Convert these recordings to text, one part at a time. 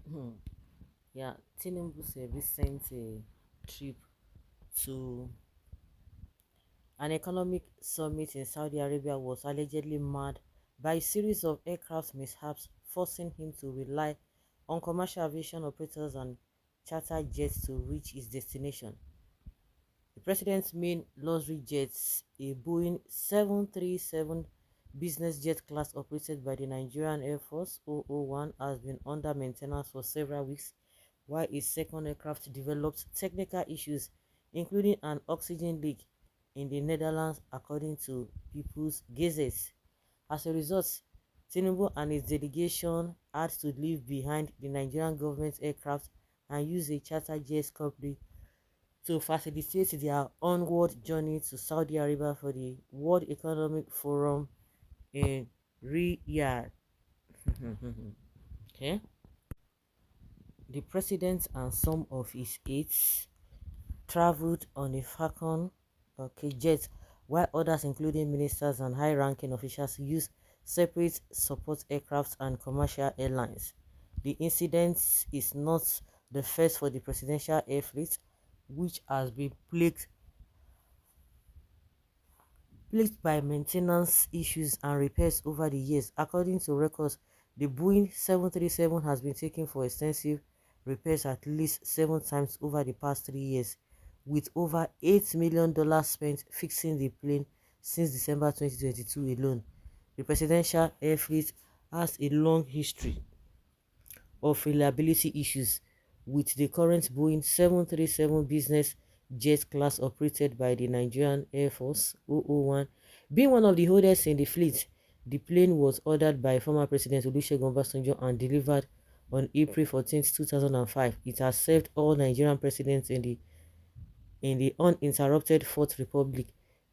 Hmm. Yeah, Tinubu's recent trip to an economic summit in Saudi Arabia was allegedly marred by a series of aircraft mishaps, forcing him to rely on commercial aviation operators and charter jets to reach his destination. The president's main luxury jets, a Boeing 737 business jet class operated by the Nigerian Air Force 001, has been under maintenance for several weeks, while a second aircraft developed technical issues, including an oxygen leak in the Netherlands, according to People's Gazette. As a result, Tinubu and his delegation had to leave behind the Nigerian government aircraft and use a charter jet company to facilitate their onward journey to Saudi Arabia for the World Economic Forum in Riyadh. Okay. The president and some of his aides traveled on a Falcon jet, while others, including ministers and high-ranking officials, used separate support aircraft and commercial airlines. The incident is not the first for the presidential air fleet, which has been plagued by maintenance issues and repairs over the years. According to records, the Boeing 737 has been taken for extensive repairs at least 7 times over the past 3 years, with over $8 million spent fixing the plane since December 2022 alone. The presidential air fleet has a long history of reliability issues, with the current Boeing 737 business jet class operated by the Nigerian Air Force 001 being one of the oldest in the fleet. The plane was ordered by former President Olusegun Obasanjo and delivered on April 14, 2005. It has served all Nigerian presidents in the uninterrupted Fourth Republic,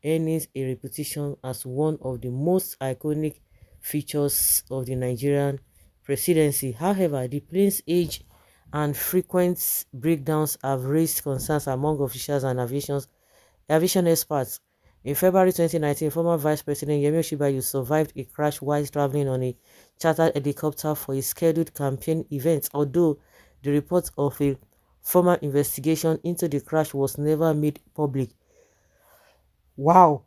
earning a reputation as one of the most iconic features of the Nigerian presidency. However, the plane's age and frequent breakdowns have raised concerns among officials and aviation experts. In February 2019, former Vice President Yemi Osinbajo survived a crash while traveling on a chartered helicopter for a scheduled campaign event, although the report of a formal investigation into the crash was never made public. Wow.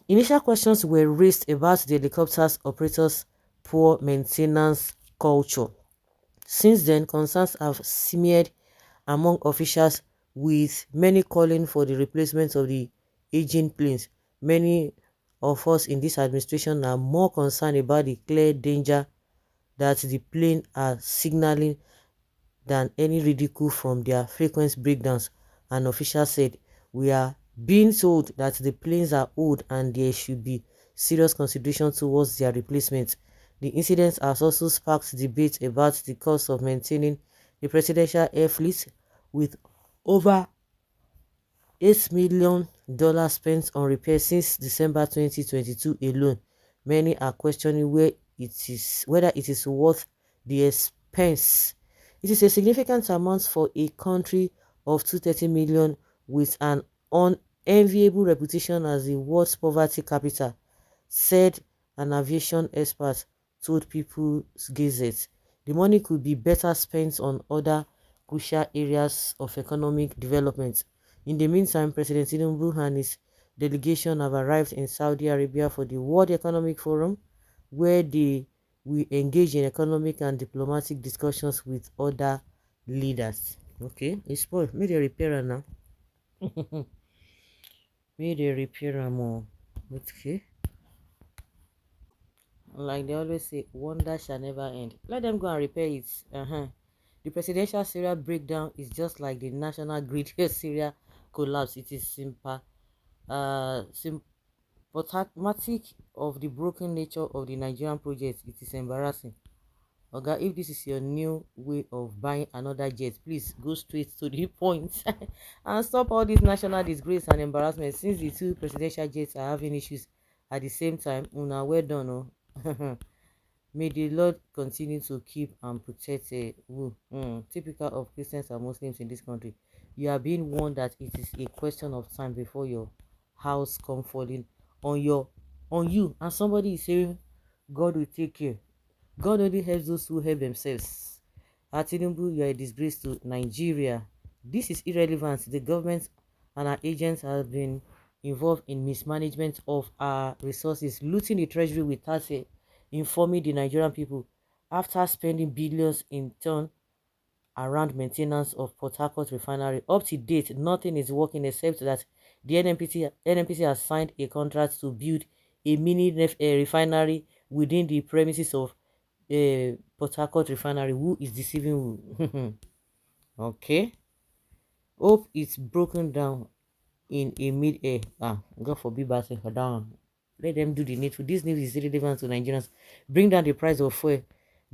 Initial questions were raised about the helicopter's operators' poor maintenance culture. Since then, concerns have simmered among officials, with many calling for the replacement of the aging planes. Many of us in this administration are more concerned about the clear danger that the plane are signaling than any ridicule from their frequent breakdowns. An official said, "We are being told that the planes are old and there should be serious consideration towards their replacement." The incident has also sparked debate about the cost of maintaining the presidential air fleet, with over $8 million spent on repairs since December 2022 alone. Many are questioning whether it is worth the expense. It is a significant amount for a country of 230 million with an unenviable reputation as the world's poverty capital, said an aviation expert told People's Gazette. The money could be better spent on other crucial areas of economic development. In the meantime, President Tinubu and his delegation have arrived in Saudi Arabia for the World Economic Forum, where they will engage in economic and diplomatic discussions with other leaders. Okay, it's spoiled. May they repair am now. May they repair am more. Okay. Like they always say, wonder shall never end. Let them go and repair it. The presidential Syria breakdown is just like the national grid Syria collapse. It is symptomatic of the broken nature of the Nigerian project. It is embarrassing. Oga, if this is your new way of buying another jet, please go straight to the point and stop all this national disgrace and embarrassment. Since the two presidential jets are having issues at the same time, una well done, oh. May the Lord continue to keep and protect you. Typical of Christians and Muslims in this country. You are being warned that it is a question of time before your house come falling on you, and somebody is saying God will take care. God only helps those who help themselves. Tinubu, you are a disgrace to Nigeria. This is irrelevant. The government and our agents have been involved in mismanagement of our resources, looting the treasury without informing the Nigerian people. After spending billions in turn around maintenance of Port Harcourt refinery, up to date, nothing is working except that the NNPC has signed a contract to build a refinery within the premises of Port Harcourt refinery. Who is deceiving who? Okay. Hope it's broken down in a mid-air. God forbid bad thing for down. Let them do the needful. This news is relevant to Nigerians. Bring down the price of fuel,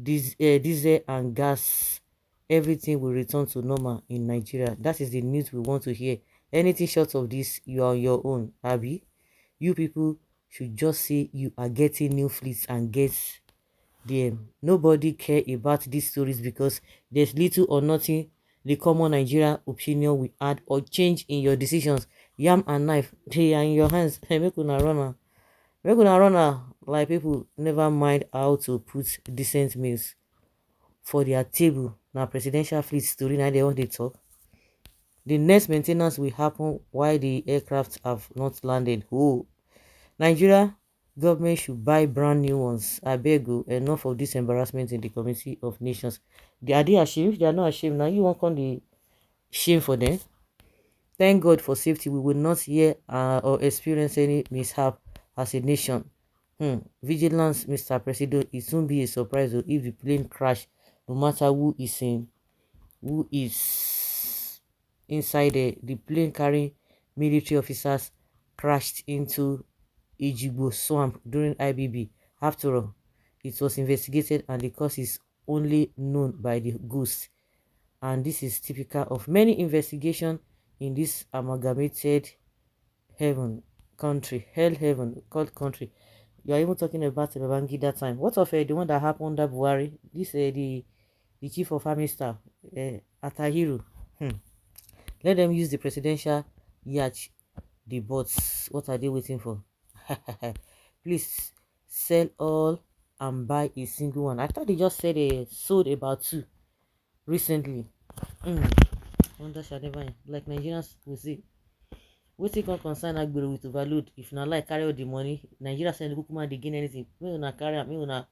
diesel and gas. Everything will return to normal in Nigeria. That is the news we want to hear. Anything short of this, you are on your own, Abby. You people should just say you are getting new fleets and get them. Nobody care about these stories because there's little or nothing the common Nigerian opinion will add or change in your decisions. Yam and knife, they are in your hands. Hey, make una run am. Make una run am. Like people never mind how to put decent meals for their table. Now presidential fleet story, now they want to talk. The next maintenance will happen while the aircraft have not landed. Oh, Nigeria government should buy brand new ones. I beg you, enough of this embarrassment in the Committee of Nations. Are they ashamed? They are not ashamed. Now you won't come the shame for them. Thank God for safety. We will not hear or experience any mishap as a nation. Vigilance, Mr. President, it soon be a surprise if the plane crash, no matter who is inside there. The plane carrying military officers crashed into Ejigbo swamp during IBB. After all, it was investigated and the cause is only known by the ghost. And this is typical of many investigations in this amalgamated hell heaven called country. You are even talking about Babangida time. What of the one that happened under Buhari? This the chief of army staff, Atahiru. Let them use the presidential yacht, the bots. What are they waiting for? Please sell all and buy a single one. I thought they just said they sold about 2 recently. Wonder shall never end. Like Nigerians will say, wetin come concern agbero with overload? If na like carry all the money, Nigeria send the kukuma dey gain anything. Make una carry am, make una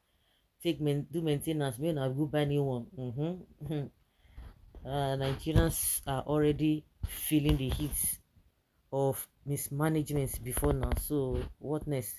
do maintenance, make una go buy new one. Nigerians are already feeling the heat of mismanagement before now. So what next?